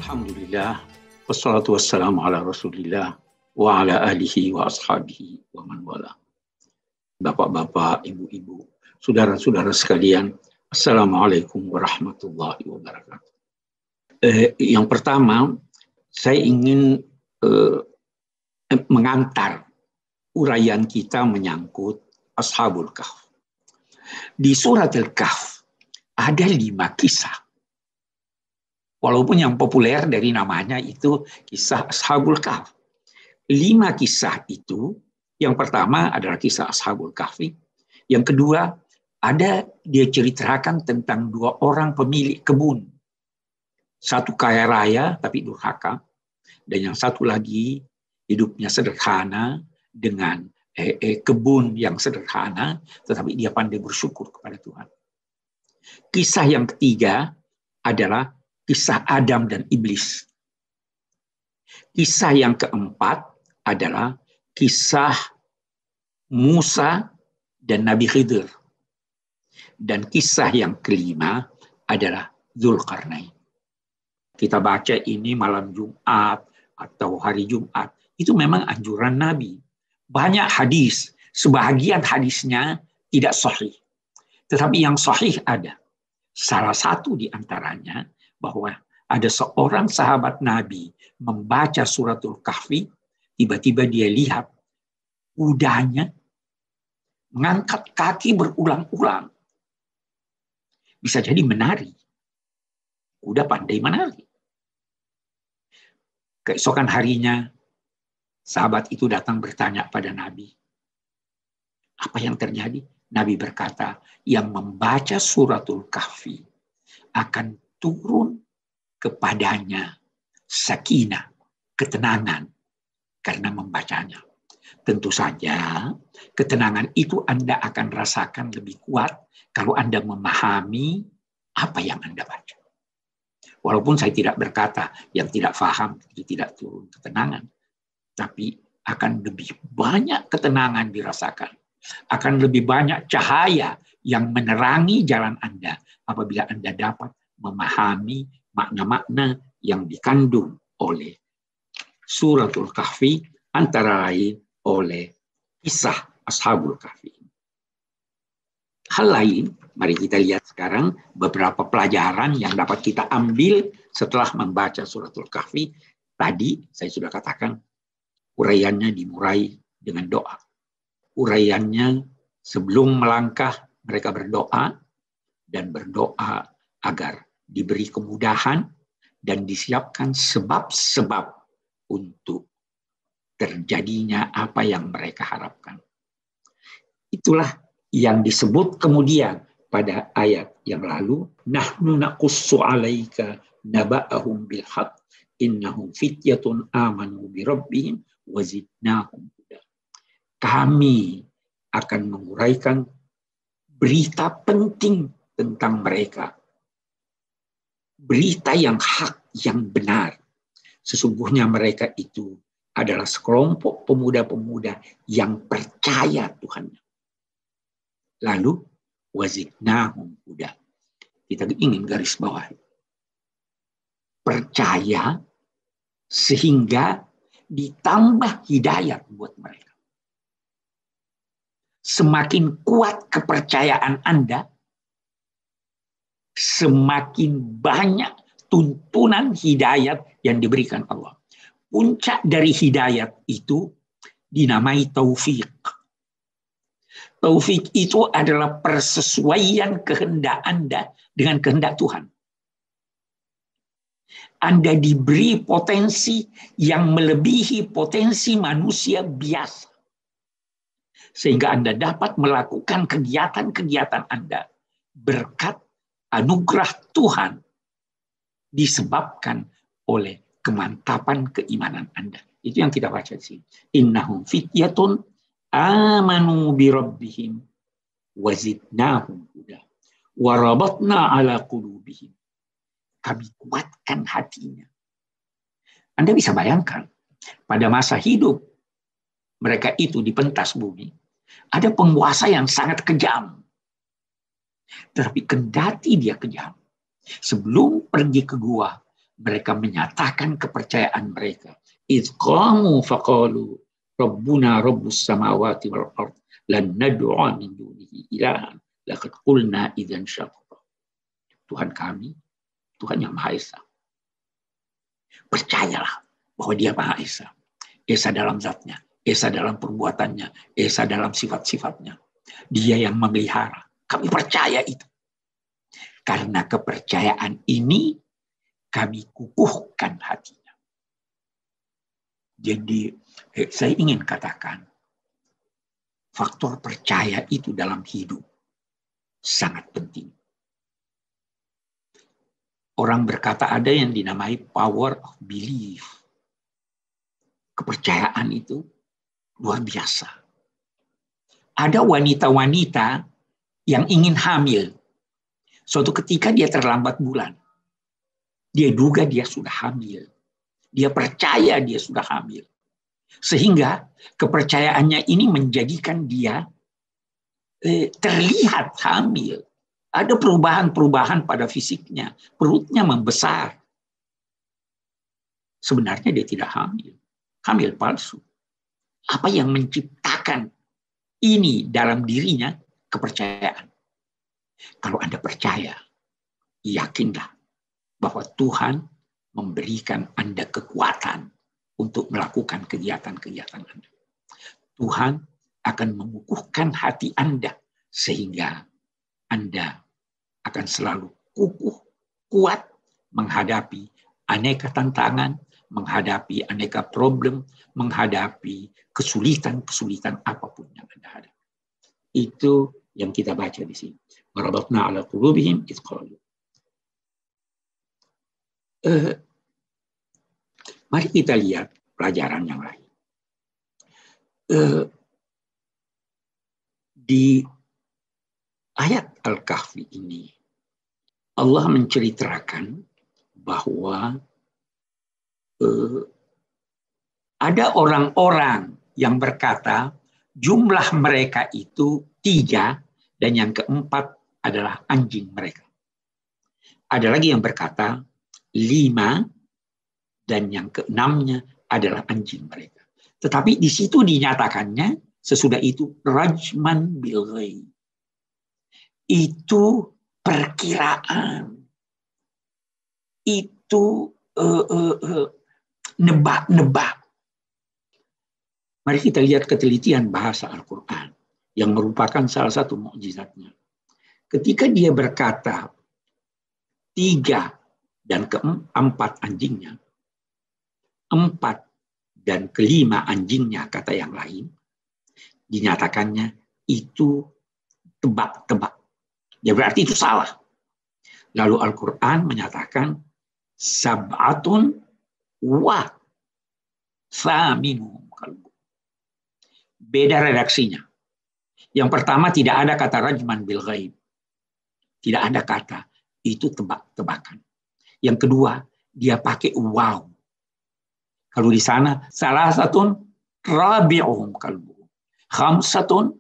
Alhamdulillah, wassalatu wassalamu ala rasulillah, wa ala alihi wa ashabihi wa man wala. Bapak-bapak, ibu-ibu, saudara-saudara sekalian, assalamualaikum warahmatullahi wabarakatuh. Yang pertama, saya ingin mengantar uraian kita menyangkut Ashabul Kahf. Di surat Al-Kahf ada 5 kisah. Walaupun yang populer dari namanya itu kisah Ashabul Kahf. 5 kisah itu, yang pertama adalah kisah Ashabul Kahfi. Yang kedua, dia ceritakan tentang 2 orang pemilik kebun. Satu kaya raya tapi durhaka. Dan yang satu lagi hidupnya sederhana dengan kebun yang sederhana, tetapi dia pandai bersyukur kepada Tuhan. Kisah yang ketiga adalah kisah Adam dan Iblis. Kisah yang keempat adalah kisah Musa dan Nabi Khidir. Dan kisah yang kelima adalah Dzulqarnain. Kita baca ini malam Jumat atau hari Jumat. Itu memang anjuran Nabi. Banyak hadis, sebahagian hadisnya tidak sahih. Tetapi yang sahih ada. Salah satu di antaranya bahwa ada seorang sahabat Nabi membaca suratul Kahfi, tiba-tiba dia lihat kudanya mengangkat kaki berulang-ulang. Bisa jadi menari. Kuda pandai menari. Keesokan harinya, sahabat itu datang bertanya pada Nabi. Apa yang terjadi? Nabi berkata, yang membaca suratul Kahfi akan turun kepadanya sakinah, ketenangan karena membacanya. Tentu saja ketenangan itu Anda akan rasakan lebih kuat kalau Anda memahami apa yang Anda baca. Walaupun saya tidak berkata yang tidak paham itu tidak turun ketenangan, tapi akan lebih banyak ketenangan dirasakan. Akan lebih banyak cahaya yang menerangi jalan Anda apabila Anda dapat memahami makna-makna yang dikandung oleh suratul Kahfi, antara lain oleh kisah Ashabul Kahfi. Hal lain, mari kita lihat sekarang beberapa pelajaran yang dapat kita ambil setelah membaca suratul Kahfi. Tadi saya sudah katakan uraiannya dimulai dengan doa. Uraiannya sebelum melangkah mereka berdoa dan berdoa agar diberi kemudahan dan disiapkan sebab-sebab untuk terjadinya apa yang mereka harapkan. Itulah yang disebut kemudian pada ayat yang lalu, nahnu naqussu 'alaika naba'ahum bil haqq innahum fityatun amanu bi rabbihim wa zidnahum huda. Kami akan menguraikan berita penting tentang mereka. Berita yang hak, yang benar. Sesungguhnya mereka itu adalah sekelompok pemuda-pemuda yang percaya Tuhan. Lalu, wazidnahum huda. Kita ingin garis bawah. Percaya sehingga ditambah hidayat buat mereka. Semakin kuat kepercayaan Anda, semakin banyak tuntunan hidayat yang diberikan Allah. Puncak dari hidayat itu dinamai taufik. Taufik itu adalah persesuaian kehendak Anda dengan kehendak Tuhan. Anda diberi potensi yang melebihi potensi manusia biasa. Sehingga Anda dapat melakukan kegiatan-kegiatan Anda berkat anugerah Tuhan disebabkan oleh kemantapan keimanan Anda. Itu yang kita baca di sini. Innahum fityatun amanu bi rabbihim wa zidnahum huda wa rabatna ala qulubihim. Kami kuatkan hatinya. Anda bisa bayangkan pada masa hidup mereka itu di pentas bumi ada penguasa yang sangat kejam. Tetapi kendati dia kejam, sebelum pergi ke gua, mereka menyatakan kepercayaan mereka. Idh qamu faqalu Rabbuna Rabbus samawati wal ard lan nad'a min dunihi ilahan laqad qulna idzan syatata. Tuhan kami, Tuhan yang Maha Esa. Percayalah bahwa Dia Maha Esa. Esa dalam zatnya, Esa dalam perbuatannya, Esa dalam sifat-sifatnya. Dia yang memelihara. Kami percaya itu. Karena kepercayaan ini kami kukuhkan hatinya. Jadi saya ingin katakan faktor percaya itu dalam hidup sangat penting. Orang berkata ada yang dinamai power of belief. Kepercayaan itu luar biasa. Ada wanita-wanita yang ingin hamil. Suatu ketika dia terlambat bulan. Dia duga dia sudah hamil. Dia percaya dia sudah hamil. Sehingga kepercayaannya ini menjadikan dia terlihat hamil. Ada perubahan-perubahan pada fisiknya. Perutnya membesar. Sebenarnya dia tidak hamil. Hamil palsu. Apa yang menciptakan ini dalam dirinya? Kepercayaan. Kalau Anda percaya, yakinlah bahwa Tuhan memberikan Anda kekuatan untuk melakukan kegiatan-kegiatan Anda. Tuhan akan mengukuhkan hati Anda sehingga Anda akan selalu kukuh, kuat menghadapi aneka tantangan, menghadapi aneka problem, menghadapi kesulitan-kesulitan apapun yang Anda hadapi. Itu yang kita baca di sini. Warabatna ala qulubihim idh qalu. Mari kita lihat pelajaran yang lain. Di ayat Al-Kahfi ini, Allah menceritakan bahwa ada orang-orang yang berkata jumlah mereka itu 3 dan yang keempat adalah anjing mereka. Ada lagi yang berkata 5 dan yang keenamnya adalah anjing mereka. Tetapi di situ dinyatakannya sesudah itu rajman bil ghaib. Itu perkiraan. Itu nebak-nebak. Mari kita lihat ketelitian bahasa Al-Quran yang merupakan salah satu mukjizatnya. Ketika dia berkata 3 dan keempat anjingnya, 4 dan kelima anjingnya kata yang lain, dinyatakannya itu tebak-tebak. Ya berarti itu salah. Lalu Al-Quran menyatakan sab'atun wa thaminuhum kalbu. Beda redaksinya. Yang pertama tidak ada kata rajman bil ghaib. Tidak ada kata. Itu tebak-tebakan. Yang kedua, dia pakai wow. Kalau di sana, salah satun rabi'uhum kalbu. Khamsatun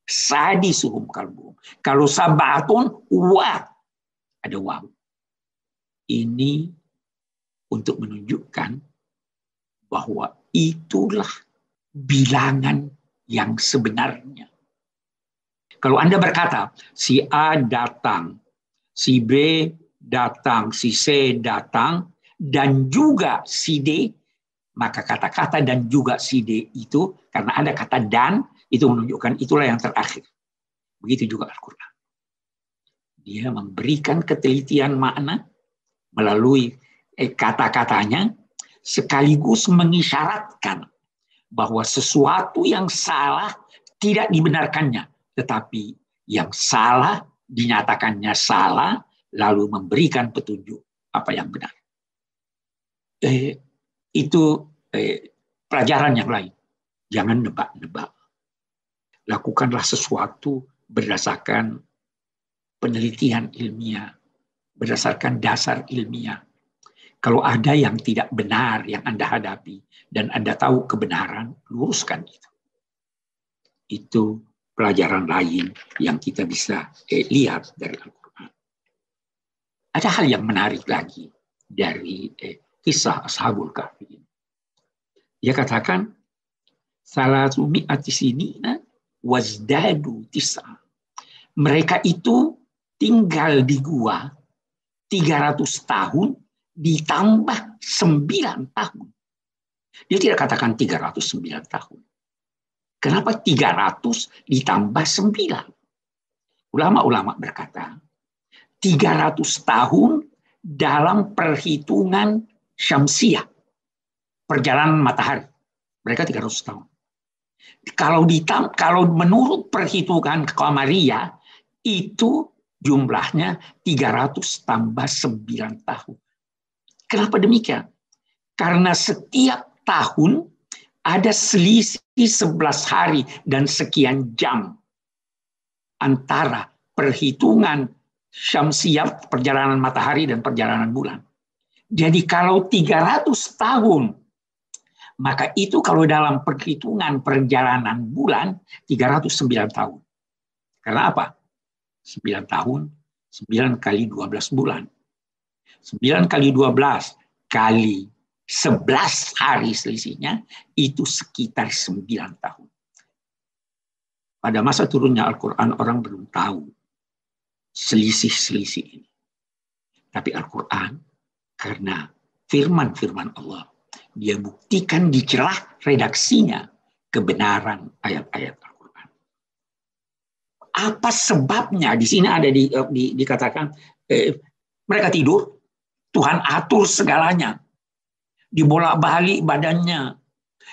sadisuhum kalbu. Kalau sab'atun wa. Ada wow. Ini untuk menunjukkan bahwa itulah bilangan yang sebenarnya. Kalau Anda berkata, si A datang, si B datang, si C datang, dan juga si D, maka kata-kata dan juga si D itu, karena ada kata dan, itu menunjukkan itulah yang terakhir. Begitu juga Al-Quran. Dia memberikan ketelitian makna melalui kata-katanya, sekaligus mengisyaratkan bahwa sesuatu yang salah tidak dibenarkannya. Tetapi yang salah dinyatakannya salah, lalu memberikan petunjuk apa yang benar. Itu pelajaran yang lain. Jangan nebak-nebak. Lakukanlah sesuatu berdasarkan penelitian ilmiah, berdasarkan dasar ilmiah. Kalau ada yang tidak benar yang Anda hadapi, dan Anda tahu kebenaran, luruskan itu. Itu pelajaran lain yang kita bisa lihat dari Al-Quran. Ada hal yang menarik lagi dari kisah Ashabul Kahfi. Dia katakan, salatu mi'ati sinina wazdadu tis'a. Mereka itu tinggal di gua 300 tahun ditambah 9 tahun. Dia tidak katakan 309 tahun. Kenapa 300 ditambah 9? Ulama-ulama berkata, 300 tahun dalam perhitungan syamsiah, perjalanan matahari. Mereka 300 tahun. Kalau menurut perhitungan qamariyah, itu jumlahnya 300 tambah 9 tahun. Kenapa demikian? Karena setiap tahun ada selisih 11 hari dan sekian jam antara perhitungan syamsiah, perjalanan matahari dan perjalanan bulan. Jadi kalau 300 tahun, maka itu kalau dalam perhitungan perjalanan bulan 309 tahun. Karena apa? 9 tahun, 9 kali 12 bulan. 9 kali 12 kali 11 hari selisihnya, itu sekitar 9 tahun. Pada masa turunnya Al-Quran, orang belum tahu selisih-selisih ini. Tapi Al-Quran, karena firman-firman Allah, dia buktikan di celah redaksinya kebenaran ayat-ayat Al-Quran. Apa sebabnya? Di sini ada dikatakan mereka tidur, Tuhan atur segalanya, dibolak-balik badannya.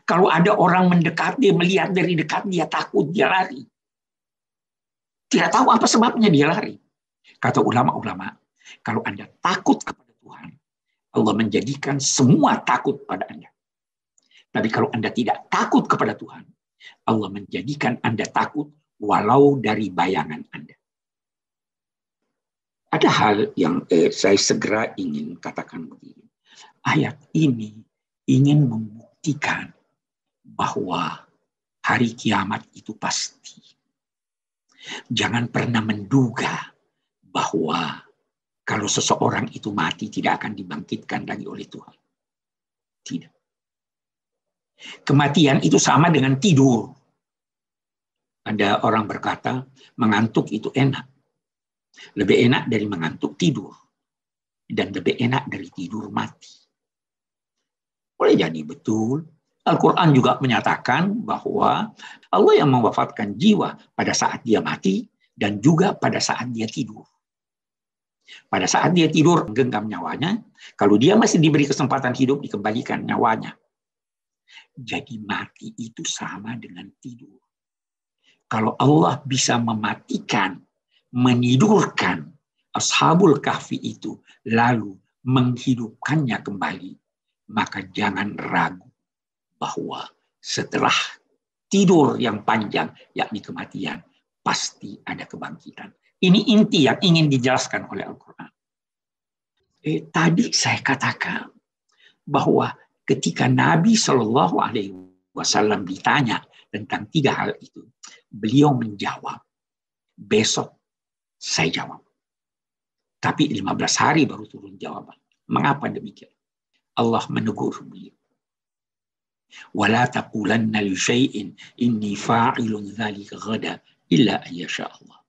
Kalau ada orang mendekat, dia melihat dari dekat, dia takut, dia lari. Tidak tahu apa sebabnya dia lari. Kata ulama-ulama, kalau Anda takut kepada Tuhan, Allah menjadikan semua takut pada Anda. Tapi kalau Anda tidak takut kepada Tuhan, Allah menjadikan Anda takut walau dari bayangan Anda. Ada hal yang saya segera ingin katakan begini. Ayat ini ingin membuktikan bahwa hari kiamat itu pasti. Jangan pernah menduga bahwa kalau seseorang itu mati tidak akan dibangkitkan lagi oleh Tuhan. Tidak. Kematian itu sama dengan tidur. Ada orang berkata, mengantuk itu enak. Lebih enak dari mengantuk tidur. Dan lebih enak dari tidur mati. Boleh jadi betul. Al-Quran juga menyatakan bahwa Allah yang mewafatkan jiwa pada saat dia mati dan juga pada saat dia tidur. Pada saat dia tidur menggenggam nyawanya, kalau dia masih diberi kesempatan hidup dikembalikan nyawanya. Jadi mati itu sama dengan tidur. Kalau Allah bisa mematikan, menidurkan Ashabul Kahfi itu lalu menghidupkannya kembali, maka jangan ragu bahwa setelah tidur yang panjang, yakni kematian, pasti ada kebangkitan. Ini inti yang ingin dijelaskan oleh Al-Quran. Tadi saya katakan bahwa ketika Nabi Shallallahu Alaihi Wasallam ditanya tentang 3 hal itu, beliau menjawab, besok saya jawab. Tapi 15 hari baru turun jawaban. Mengapa demikian? Allah menegur beliau. وَلَا تَقُولَنَّ لِشَيْءٍ إِنِّي فَاعِلٌ ذَلِكَ غَدًا إِلَّا أَن يَشَاءَ اللَّهُ.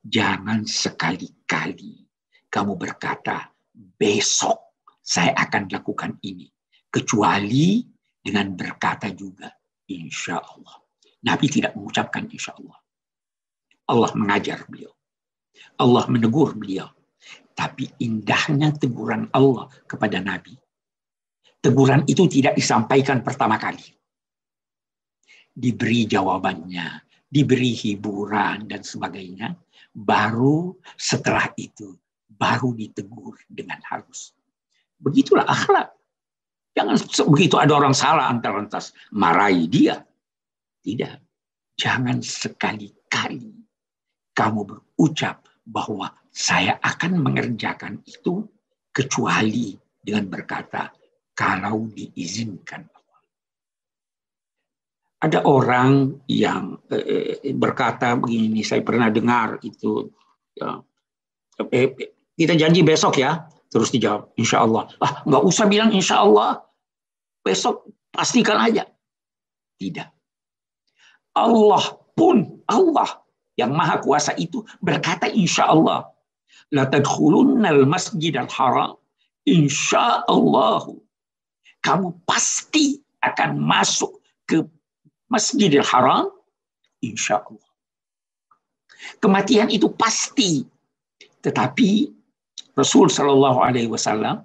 Jangan sekali-kali kamu berkata, besok saya akan lakukan ini. Kecuali dengan berkata juga, insya Allah. Nabi tidak mengucapkan insya Allah. Allah mengajar beliau. Allah menegur beliau. Tapi indahnya teguran Allah kepada Nabi. Teguran itu tidak disampaikan pertama kali. Diberi jawabannya, diberi hiburan dan sebagainya. Baru setelah itu, baru ditegur dengan halus. Begitulah akhlak. Jangan begitu ada orang salah lantas marahi dia. Tidak. Jangan sekali-kali kamu berucap bahwa saya akan mengerjakan itu kecuali dengan berkata, kalau diizinkan Allah. Ada orang yang berkata begini, saya pernah dengar itu, ya, kita janji besok ya, Terus dijawab, insya Allah. Ah, nggak usah bilang insya Allah. Besok pastikan aja. Tidak. Allah pun, Allah yang maha kuasa itu berkata insya Allah. La tadkhulunnal masjidal haram. Insya Allah. Kamu pasti akan masuk ke Masjidil Haram. Insya Allah. Kematian itu pasti. Tetapi Rasul Shallallahu Alaihi Wasallam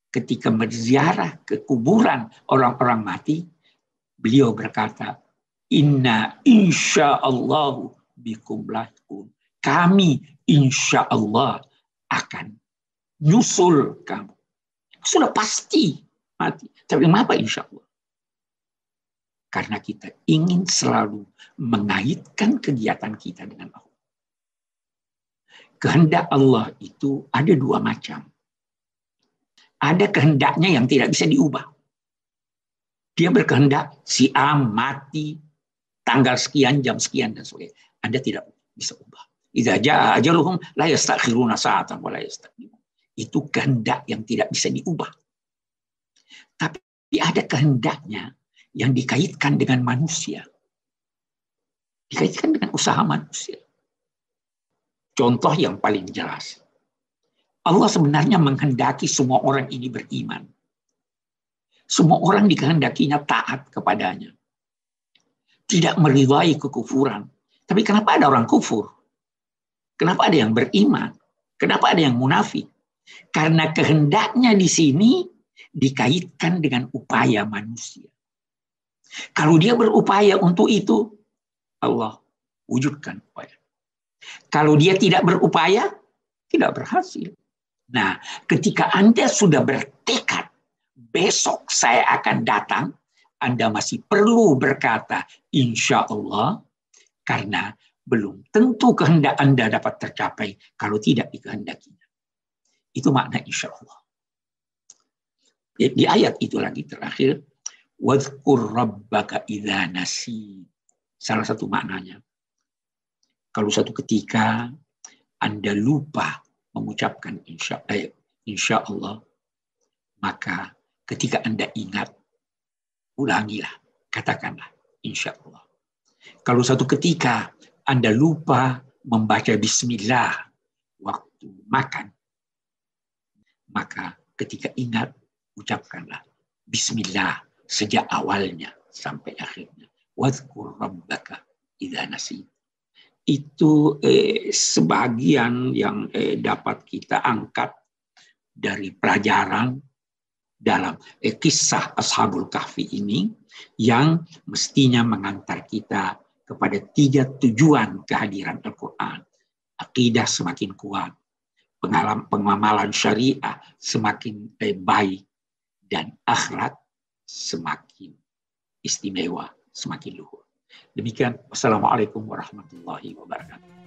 ketika berziarah ke kuburan orang-orang mati, beliau berkata, Inna insya Allah bikum lahikun. Kami insya Allah akan nyusul kamu. Sudah pasti mati. Tapi kenapa insya Allah? Karena kita ingin selalu mengaitkan kegiatan kita dengan Allah. Kehendak Allah itu ada dua macam. Ada kehendaknya yang tidak bisa diubah. Dia berkehendak si A mati tanggal sekian, jam sekian, dan sebagainya. Anda tidak bisa ubah. Idza jaa ajaluhum la yastakhiruna sa'atan wa la yastaqdimun. Itu kehendak yang tidak bisa diubah. Tapi ada kehendaknya yang dikaitkan dengan manusia. Dikaitkan dengan usaha manusia. Contoh yang paling jelas. Allah sebenarnya menghendaki semua orang ini beriman. Semua orang dikehendakinya taat kepadanya. Tidak meridai kekufuran. Tapi kenapa ada orang kufur? Kenapa ada yang beriman? Kenapa ada yang munafik? Karena kehendaknya di sini dikaitkan dengan upaya manusia. Kalau dia berupaya untuk itu, Allah wujudkan upaya. Kalau dia tidak berupaya, tidak berhasil. Nah, ketika Anda sudah bertekad, besok saya akan datang, Anda masih perlu berkata, insya Allah, karena belum tentu kehendak Anda dapat tercapai kalau tidak dikehendakinya. Itu makna insya Allah. Di ayat itu lagi terakhir, wadhkur rabbaka idza nasi. Salah satu maknanya. Kalau satu ketika Anda lupa mengucapkan insya Allah, maka ketika Anda ingat, ulangilah, katakanlah insya Allah. Kalau satu ketika Anda lupa membaca bismillah waktu makan, maka ketika ingat, ucapkanlah bismillah sejak awalnya sampai akhirnya. Wadhkur rabbaka idza nasit. Itu sebagian yang dapat kita angkat dari pelajaran dalam kisah Ashabul Kahfi ini yang mestinya mengantar kita kepada 3 tujuan kehadiran Al-Quran. Akidah semakin kuat, pengamalan syariah semakin baik, dan akhlak semakin istimewa, semakin luhur. Demikian, wassalamualaikum warahmatullahi wabarakatuh.